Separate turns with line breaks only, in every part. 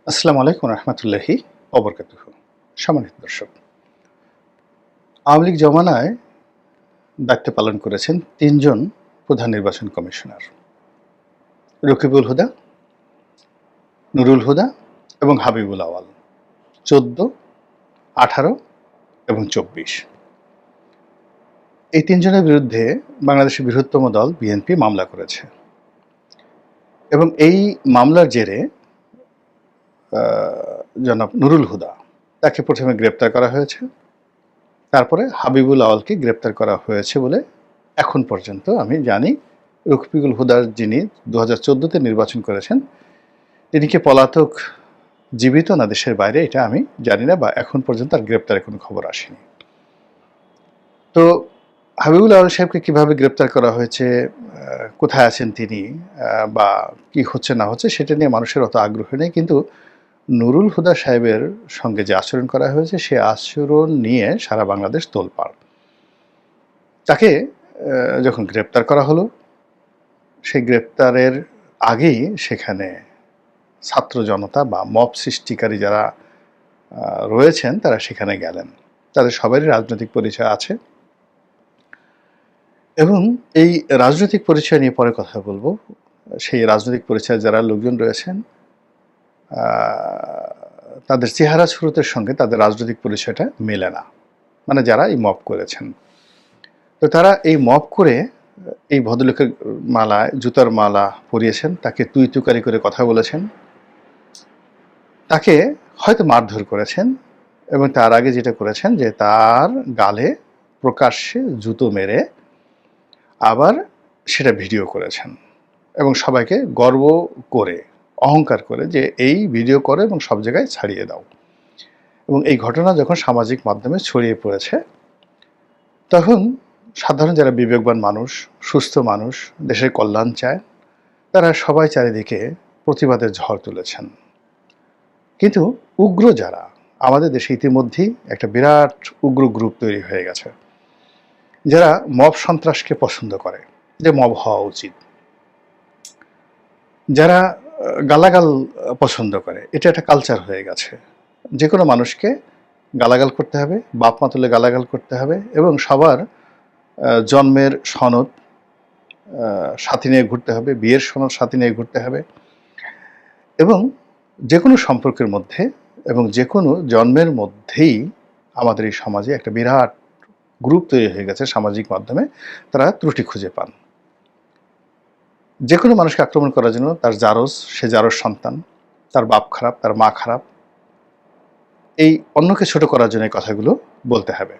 আসসালামু আলাইকুম রহমতুল্লাহি অবরকাতুহু। সম্মানিত দর্শক, আওয়ামী লীগ জমানায় দায়িত্ব পালন করেছেন তিনজন প্রধান নির্বাচন কমিশনার: রকিবুল হুদা, নুরুল হুদা এবং হাবিবুল আওয়াল। ১৪, ১৮ এবং ২৪ এই তিনজনের বিরুদ্ধে বাংলাদেশের বৃহত্তম দল বিএনপি মামলা করেছে এবং এই মামলার জেরে জনাব নুরুল হুদা তাকে প্রথমে গ্রেপ্তার করা হয়েছে, তারপরে হাবিবুল আওয়ালকে গ্রেপ্তার করা হয়েছে বলে এখন পর্যন্ত আমি জানি। রকিবুল হুদার যিনি ২০১৪-তে নির্বাচন করেছেন, তিনি কি পলাতক, জীবিত না দেশের বাইরে, এটা আমি জানি না, বা এখন পর্যন্ত তার গ্রেপ্তারের কোনো খবর আসেনি। তো হাবিবুল আওয়াল সাহেবকে কীভাবে গ্রেপ্তার করা হয়েছে, কোথায় আছেন তিনি, বা কি হচ্ছে না হচ্ছে সেটা নিয়ে মানুষের অত আগ্রহ নেই, কিন্তু নুরুল হুদা সাহেবের সঙ্গে যে আচরণ করা হয়েছে সে আচরণ নিয়ে সারা বাংলাদেশ তোলপাড়। তাকে যখন গ্রেপ্তার করা হলো, সেই গ্রেপ্তারের আগেই সেখানে ছাত্র জনতা বা মব সৃষ্টিকারী যারা রয়েছেন তারা সেখানে গেলেন। তাদের সবারই রাজনৈতিক পরিচয় আছে এবং এই রাজনৈতিক পরিচয় নিয়ে পরে কথা বলবো। সেই রাজনৈতিক পরিচয় যারা লোকজন রয়েছেন তাদের চেহারা সুরতের সঙ্গে তাদের রাজনৈতিক পরিচয়টা মেলে না, মানে যারা এই মব করেছেন। তো তারা এই মব করে এই ভদ্রলোকের মালায় জুতার মালা পরিয়েছেন, তাকে তুই তুকারি করে কথা বলেছেন, তাকে হয়তো মারধর করেছেন এবং তার আগে যেটা করেছেন যে তার গালে প্রকাশ্যে জুতো মেরে আবার সেটা ভিডিও করেছেন এবং সবাইকে গর্ব করে, অহংকার করে যে এই ভিডিও করে এবং সব জায়গায় ছাড়িয়ে দাও। এবং এই ঘটনা যখন সামাজিক মাধ্যমে ছড়িয়ে পড়েছে, তখন সাধারণ যারা বিবেকবান মানুষ, সুস্থ মানুষ, দেশের কল্যাণ চায়, তারা সবাই চারিদিকে প্রতিবাদের ঝড় তুলেছেন। কিন্তু উগ্র যারা, আমাদের দেশে ইতিমধ্যেই একটা বিরাট উগ্র গ্রুপ তৈরি হয়ে গেছে, যারা মব সন্ত্রাসকে পছন্দ করে, যে মব হওয়া উচিত, যারা গালাগাল পছন্দ করে, এটা একটা কালচার হয়ে গেছে। যে কোনো মানুষকে গালাগাল করতে হবে, বাপ মা তুলে গালাগাল করতে হবে এবং সবার জন্মের সনদ সাথে নিয়ে ঘুরতে হবে, বিয়ের সনদ সাথে নিয়ে ঘুরতে হবে এবং যে কোনো সম্পর্কের মধ্যে এবং যে কোনো জন্মের মধ্যেই আমাদের এই সমাজে একটা বিরাট গ্রুপ তৈরি হয়ে গেছে সামাজিক মাধ্যমে। তারা ত্রুটি খুঁজে পান। যে কোনো মানুষকে আক্রমণ করার জন্য তার জারজ, সে জারজ সন্তান, তার বাপ খারাপ, তার মা খারাপ, এই অন্যকে ছোট করার জন্য এই কথাগুলো বলতে হবে।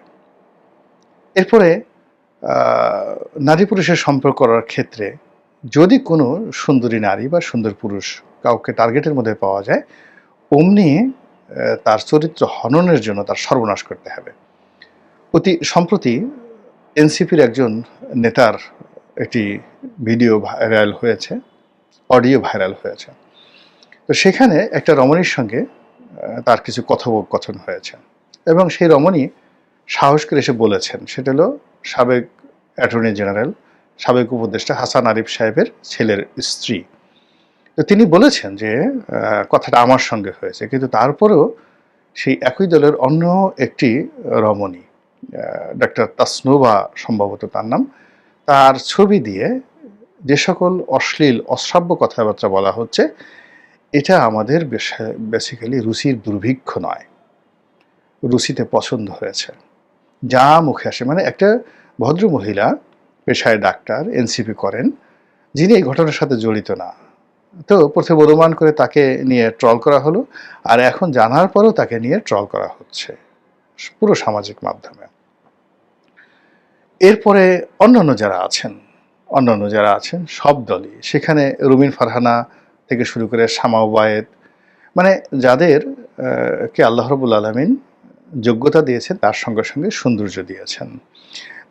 এরপরে নারী পুরুষের সম্পর্ক করার ক্ষেত্রে যদি কোনো সুন্দরী নারী বা সুন্দর পুরুষ কাউকে টার্গেটের মধ্যে পাওয়া যায়, অমনি তার চরিত্র হননের জন্য তার সর্বনাশ করতে হবে। অতি সম্প্রতি এনসিপির একজন নেতার একটি ভিডিও ভাইরাল হয়েছে, অডিও ভাইরাল হয়েছে। তো সেখানে একটা রমণীর সঙ্গে তার কিছু কথোপকথন হয়েছে এবং সেই রমণী সাহস করে এসে বলেছেন, সেটা হলো সাবেক অ্যাটর্নি জেনারেল, সাবেক উপদেষ্টা হাসান আরিফ সাহেবের ছেলের স্ত্রী। তো তিনি বলেছেন যে কথাটা আমার সঙ্গে হয়েছে, কিন্তু তারপরেও সেই একই দলের অন্য একটি রমণী, ডক্টর তাসনুভা সম্ভবত তার নাম, তার ছবি দিয়ে যে সকল অশ্লীল অশ্রাব্য কথাবার্তা বলা হচ্ছে, এটা আমাদের বেসিক্যালি রুচির দুর্ভিক্ষ নয়, রুচিতে পছন্দ হয়েছে, যা মুখে আসে। মানে একটা ভদ্র মহিলা, পেশায় ডাক্তার, এনসিপি করেন, যিনি এই ঘটনার সাথে জড়িত না, তো প্রথমে অনুমান করে তাকে নিয়ে ট্রল করা হলো, আর এখন জানার পরও তাকে নিয়ে ট্রল করা হচ্ছে পুরো সামাজিক মাধ্যমে। এরপরে অন্যান্য যারা আছেন সব দলই, সেখানে রুমিন ফারহানা থেকে শুরু করে শামা ওবায়েদ, মানে যাদের কে আল্লাহ রাব্বুল আলামিন যোগ্যতা দিয়েছেন, তার সঙ্গে সঙ্গে সৌন্দর্য দিয়েছেন,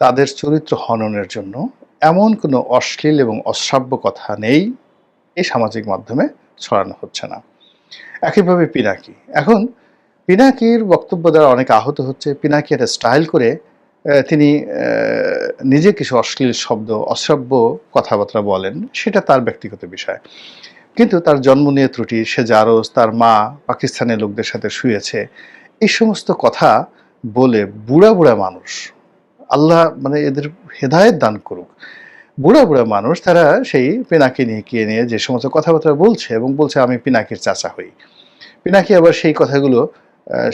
তাদের চরিত্র হননের জন্য এমন কোনো অশ্লীল এবং অশ্রাব্য কথা নেই এই সামাজিক মাধ্যমে ছড়ানো হচ্ছে না। একইভাবে পিনাকি, এখন পিনাকির বক্তব্য দ্বারা অনেক আহত হচ্ছে। পিনাকি একটা স্টাইল করে তিনি নিজে কিছু অশ্লীল শব্দ, অশ্রাব্য কথাবার্তা বলেন, সেটা তার ব্যক্তিগত বিষয়, কিন্তু তার জন্ম নিয়ে ত্রুটি, সে জারজ, তার মা পাকিস্তানের লোকদের সাথে শুয়েছে, এই সমস্ত কথা বলে বুড়া বুড়া মানুষ, আল্লাহ মানে এদের হেদায়েত দান করুক, বুড়া বুড়া মানুষ তারা সেই পিনাকি নিয়ে যে সমস্ত কথাবার্তা বলছে এবং বলছে আমি পিনাকির চাচা হই। পিনাকি আবার সেই কথাগুলো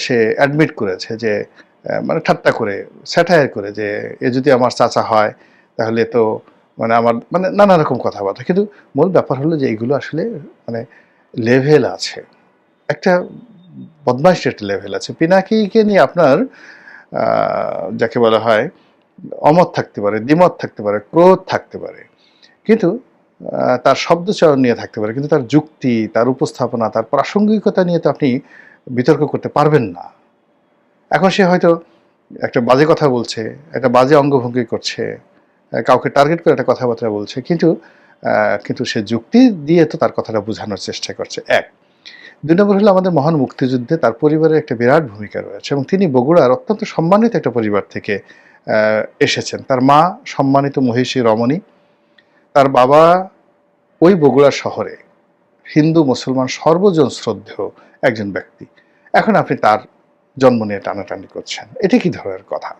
সে অ্যাডমিট করেছে যে মানে ঠাট্টা করে, স্যাটায়ার করে যে এ যদি আমার চাচা হয় তাহলে তো মানে আমার মানে নানা রকম কথাবার্তা। কিন্তু মূল ব্যাপার হলো যে এইগুলো আসলে মানে লেভেল আছে, একটা বদমাইশের একটা লেভেল আছে। পিনাকিকে নিয়ে আপনার যাকে বলা হয় অমত থাকতে পারে, দ্বিমত থাকতে পারে, ক্রোধ থাকতে পারে, কিন্তু তার শব্দচয়ন নিয়ে থাকতে পারে, কিন্তু তার যুক্তি, তার উপস্থাপনা, তার প্রাসঙ্গিকতা নিয়ে তো আপনি বিতর্ক করতে পারবেন না। এখন সে হয়তো একটা বাজে কথা বলছে, একটা বাজে অঙ্গভঙ্গি করছে, কাউকে টার্গেট করে একটা কথাবার্তা বলছে, কিন্তু সে যুক্তি দিয়ে তো তার কথাটা বোঝানোর চেষ্টা করছে। এক, দুই নম্বর হলো আমাদের মহান মুক্তিযুদ্ধে তার পরিবারের একটা বিরাট ভূমিকা রয়েছে এবং তিনি বগুড়ার অত্যন্ত সম্মানিত একটা পরিবার থেকে এসেছেন। তার মা সম্মানিত মহিষী রমণী, তার বাবা ওই বগুড়া শহরে হিন্দু মুসলমান সর্বজন শ্রদ্ধেয় একজন ব্যক্তি। এখন আপনি তার জন্ম নিয়ে টানাটানি করছেন, এটা কি ধরনের কথা?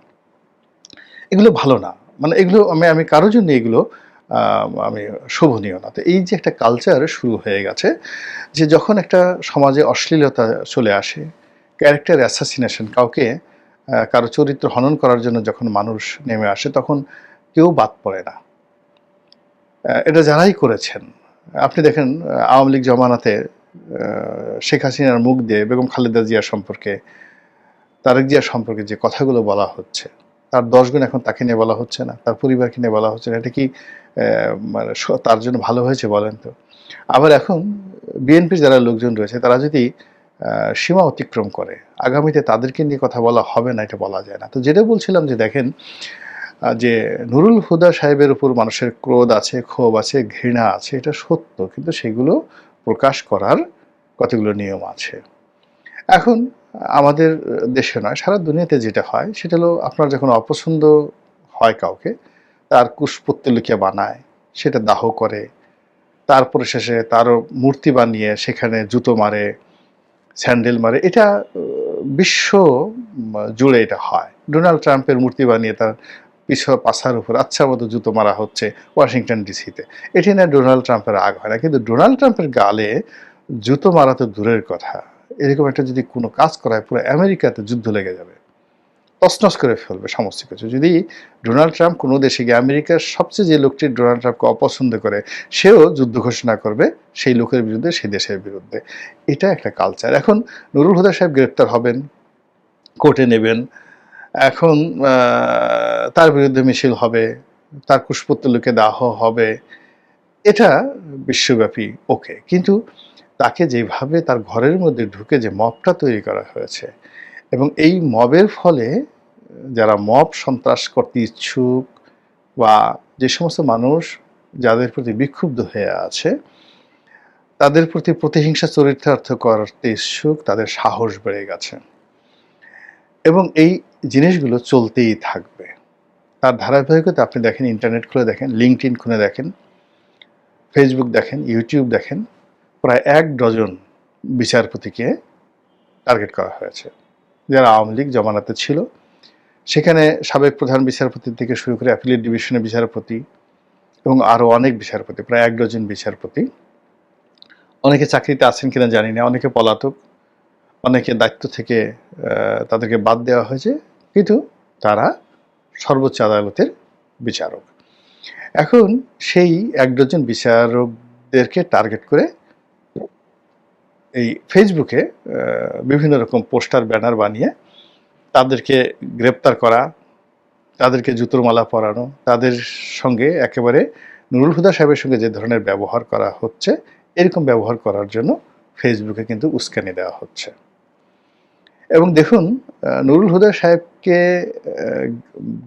এগুলো ভালো না, মানে এগুলো আমি কারোর জন্য এগুলো আমি শোভনীয় না। তো এই যে একটা কালচার শুরু হয়ে গেছে যে যখন একটা সমাজে অশ্লীলতা চলে আসে, ক্যারেক্টার অ্যাসাসিনেশন, কাউকে কারো চরিত্র হনন করার জন্য যখন মানুষ নেমে আসে তখন কেউ বাদ পড়ে না। এটা যারাই করেছেন, আপনি দেখেন আওয়ামী লীগ জমানাতে শেখ হাসিনার মুখ দিয়ে বেগম খালেদা জিয়া সম্পর্কে, তারেক জিয়া সম্পর্কে যে কথাগুলো বলা হচ্ছে, তার 10 গুণ এখন তাকে নিয়ে বলা হচ্ছে না, তার পরিবারকে নিয়ে বলা হচ্ছে না। এটা কি মানে তার জন্য ভালো হয়েছে বলেন তো? আবার এখন বিএনপির যারা লোকজন রয়েছে তারা যদি সীমা অতিক্রম করে, আগামীতে তাদেরকে নিয়ে কথা বলা হবে না, এটা বলা যায় না। তো যেটা বলছিলাম যে দেখেন যে নুরুল হুদা সাহেবের উপর মানুষের ক্রোধ আছে, ক্ষোভ আছে, ঘৃণা আছে, এটা সত্য, কিন্তু সেগুলো প্রকাশ করার কতগুলো নিয়ম আছে। এখন আমাদের দেশে নয়, সারা দুনিয়াতে যেটা হয় সেটা হলো আপনার যখন অপছন্দ হয় কাউকে, তার কুশপুত্তলিকা বানায়, সেটা দাহ করে, তারপরে শেষে তারও মূর্তি বানিয়ে সেখানে জুতো মারে, স্যান্ডেল মারে। এটা বিশ্ব জুড়ে এটা হয়। ডোনাল্ড ট্রাম্পের মূর্তি বানিয়ে তার পাছার উপর আচ্ছা মতো জুতো মারা হচ্ছে ওয়াশিংটন ডিসিতে। এটি না ডোনাল্ড ট্রাম্পের রাগ হয় না, কিন্তু ডোনাল্ড ট্রাম্পের গালে জুতো মারা তো দূরের কথা, এরকম একটা যদি কোনো কাজ করায় পুরো আমেরিকাতে যুদ্ধ লেগে যাবে, তছনছ করে ফেলবে সমস্ত কিছু। যদি ডোনাল্ড ট্রাম্প কোনো দেশে গিয়ে, আমেরিকার সবচেয়ে যে লোকটি ডোনাল্ড ট্রাম্পকে অপছন্দ করে সেও যুদ্ধ ঘোষণা করবে সেই লোকের বিরুদ্ধে, সেই দেশের বিরুদ্ধে। এটা একটা কালচার। এখন নুরুল হুদা সাহেব গ্রেপ্তার হবেন, কোর্টে নেবেন, এখন তার বিরুদ্ধে মিছিল হবে, তার কুশপুত্তলিকা দাহ হবে, এটা বিশ্বব্যাপী ওকে, কিন্তু তাকে যেভাবে তার ঘরের মধ্যে ঢুকে যে মবটা তৈরি করা হয়েছে এবং এই মবের ফলে যারা মব সন্ত্রাস করতে ইচ্ছুক বা যে সমস্ত মানুষ যাদের প্রতি বিক্ষুব্ধ হয়ে আছে তাদের প্রতি প্রতিহিংসা চরিতার্থ করতে ইচ্ছুক, তাদের সাহস বেড়ে গেছে এবং এই জিনিসগুলো চলতেই থাকবে। তার ধারাবাহিকতা আপনি দেখেন, ইন্টারনেট খুলে দেখেন, লিঙ্কডইন খুলে দেখেন, ফেসবুক দেখেন, ইউটিউব দেখেন, প্রায় 1 ডজন বিচারপতিকে টার্গেট করা হয়েছে যারা আওয়ামী লীগ জমানাতে ছিল। সেখানে সাবেক প্রধান বিচারপতি থেকে শুরু করে অ্যাপিলেট ডিভিশনের বিচারপতি এবং আরও অনেক বিচারপতি, প্রায় 1 ডজন বিচারপতি। অনেকে চাকরিতে আছেন কিনা জানি না, অনেকে পলাতক, অনেকে দায়িত্ব থেকে তাদেরকে বাদ দেওয়া হয়েছে, কিন্তু তারা সর্বোচ্চ আদালতের বিচারক। এখন সেই 1 ডজন বিচারকদেরকে টার্গেট করে এই ফেসবুকে বিভিন্ন রকম পোস্টার ব্যানার বানিয়ে তাদেরকে গ্রেপ্তার করা, তাদেরকে জুতোর মালা পরানো, তাদের সঙ্গে একেবারে নুরুল হুদা সাহেবের সঙ্গে যে ধরনের ব্যবহার করা হচ্ছে এরকম ব্যবহার করার জন্য ফেসবুকে কিন্তু উস্কানি দেওয়া হচ্ছে। এবং দেখুন নুরুল হুদা সাহেবকে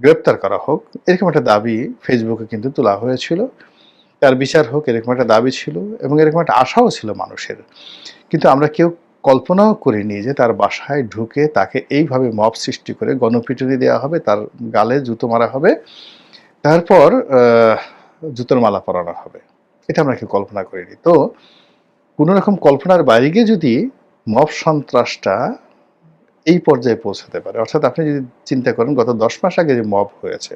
গ্রেপ্তার করা হোক এরকম একটা দাবি ফেসবুকে কিন্তু তোলা হয়েছিল, তার বিচার হোক এরকম একটা দাবি ছিল এবং এরকম একটা আশাও ছিল মানুষের। কিন্তু আমরা কেউ কল্পনাও করিনি যে তার বাসায় ঢুকে তাকে এইভাবে মব সৃষ্টি করে গণপিটুনি দেওয়া হবে, তার গালে জুতো মারা হবে, তারপর জুতোর মালা পরানো হবে। এটা আমরা কেউ কল্পনা করিনি। তো কোনো রকম কল্পনার বাইরে গিয়ে যদি মব সন্ত্রাসটা এই পর্যায়ে পৌঁছাতে পারে, অর্থাৎ আপনি যদি চিন্তা করেন গত 10 মাস আগে যে মব হয়েছে,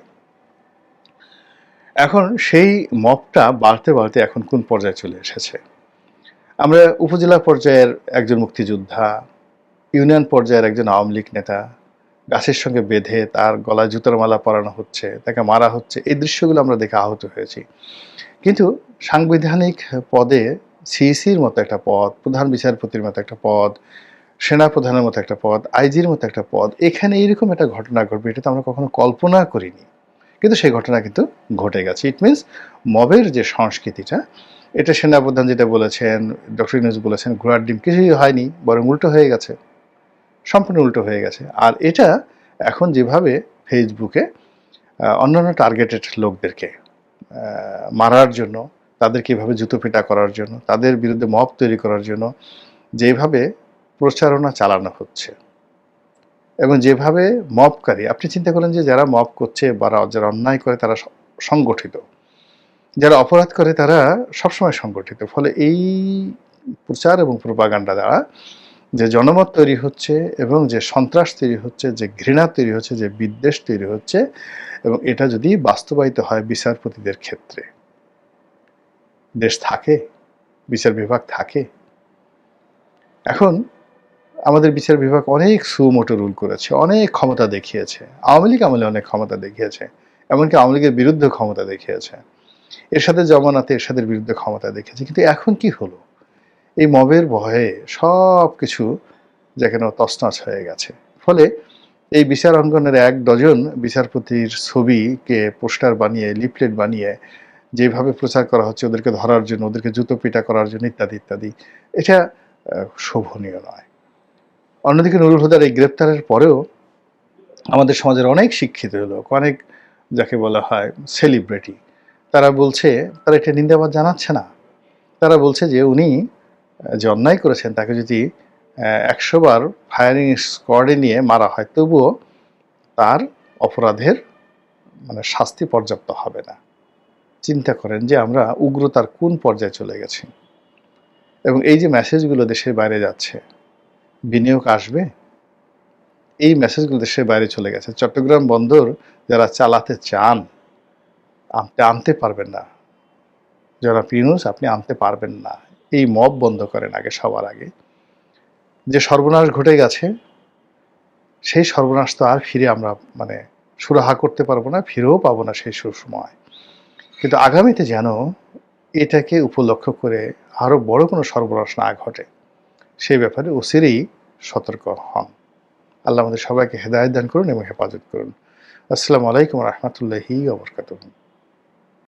এখন সেই মবটা বাড়তে বাড়তে এখন কোন পর্যায়ে চলে এসেছে। আমরা উপজেলা পর্যায়ের একজন মুক্তিযোদ্ধা, ইউনিয়ন পর্যায়ের একজন আওয়ামী লীগ নেতা গাছের সঙ্গে বেঁধে তার গলায় জুতোর মালা পরানো হচ্ছে, তাকে মারা হচ্ছে, এই দৃশ্যগুলো আমরা দেখে আহত হয়েছি। কিন্তু সাংবিধানিক পদে সিইসির মতো একটা পদ, প্রধান বিচারপতির মতো একটা পদ, সেনাপ্রধানের মতো একটা পদ, আইজির মতো একটা পদ, এখানে এইরকম একটা ঘটনা ঘটবে এটা তো আমরা কখনো কল্পনা করিনি। কিন্তু সেই ঘটনা কিন্তু ঘটে গেছে। ইট মিনস মবের যে সংস্কৃতিটা, এটা সেনাপ্রধান যেটা বলেছেন, ডক্টর ইউনূস বলেছেন, ঘোড়ার ডিম, কিছুই হয়নি, বরং উল্টো হয়ে গেছে, সম্পূর্ণ উল্টো হয়ে গেছে। আর এটা এখন যেভাবে ফেসবুকে অন্যান্য টার্গেটেড লোকদেরকে মারার জন্য, তাদেরকে এভাবে জুতো পিটা করার জন্য, তাদের বিরুদ্ধে মব তৈরি করার জন্য যেভাবে প্রচারণা চালানো হচ্ছে এবং যেভাবে মবকারী, আপনি চিন্তা করেন যে যারা মব করছে বা যারা অন্যায় করে তারা সংগঠিত, যারা অপরাধ করে তারা সবসময় সংগঠিত। ফলে এই প্রচার এবং প্রোপাগান্ডা দ্বারা যে জনমত তৈরি হচ্ছে এবং যে সন্ত্রাস তৈরি হচ্ছে, যে ঘৃণা তৈরি হচ্ছে, যে বিদ্বেষ তৈরি হচ্ছে, এবং এটা যদি বাস্তবায়িত হয় বিচারপতিদের ক্ষেত্রে, দেশ থাকে, বিচার বিভাগ থাকে। এখন আমাদের বিচার বিভাগ অনেক সুমোটো রুল করেছে, অনেক ক্ষমতা দেখিয়েছে, আওয়ামী লীগ আমলে অনেক ক্ষমতা দেখিয়েছে, এমনকি আওয়ামী লীগের বিরুদ্ধে ক্ষমতা দেখিয়েছে, এরশাদের জমানাতে এরশাদের বিরুদ্ধে ক্ষমতা দেখিয়েছে। কিন্তু এখন কি হলো, এই মবের ভয়ে সব কিছু যেখানে তছনছ হয়ে গেছে। ফলে এই বিচার অঙ্গনের ১ ডজন বিচারপতির ছবিকে পোস্টার বানিয়ে, লিফলেট বানিয়ে যেভাবে প্রচার করা হচ্ছে ওদেরকে ধরার জন্য, ওদেরকে জুতো পিটা করার জন্য, ইত্যাদি ইত্যাদি, এটা শোভনীয় নয়। অন্যদিকে নুরুল হুদার এই গ্রেপ্তারের পরেও আমাদের সমাজের অনেক শিক্ষিত লোক, অনেক যাকে বলা হয় সেলিব্রিটি, তারা বলছে, তারা এটা নিন্দাবাদ জানাচ্ছে না, তারা বলছে যে উনি যে অন্যায় করেছেন তাকে যদি ১০০ বার ফায়ারিং স্কোয়াডে নিয়ে মারা হয় তবুও তার অপরাধের শাস্তি পর্যাপ্ত হবে না। চিন্তা করেন যে আমরা উগ্রতার কোন পর্যায়ে চলে গেছি। এবং এই যে মেসেজগুলো দেশের বাইরে যাচ্ছে, বিনিয়োগ আসবে, এই মেসেজগুলো দেশের বাইরে চলে গেছে। চট্টগ্রাম বন্দর যারা চালাতে চান, আপনি আনতে পারবেন না, যারা ইউনূস আপনি আনতে পারবেন না। এই মব বন্ধ করেন আগে, সবার আগে। যে সর্বনাশ ঘটে গেছে, সেই সর্বনাশ তো আর ফিরে আমরা সুরাহা করতে পারবো না, ফিরেও পাবো না সেই সুসময়। কিন্তু আগামীতে যেন এটাকে উপলক্ষ করে আরো বড় কোনো সর্বনাশ না ঘটে, সেই ব্যাপারে অচিরেই সতর্ক হন। আল্লাহ আমাদের সবাইকে হেদায়েত দান করুন এবং হেফাজত করুন। আসসালামু আলাইকুম ওয়া রাহমাতুল্লাহি ওয়া বারাকাতুহু।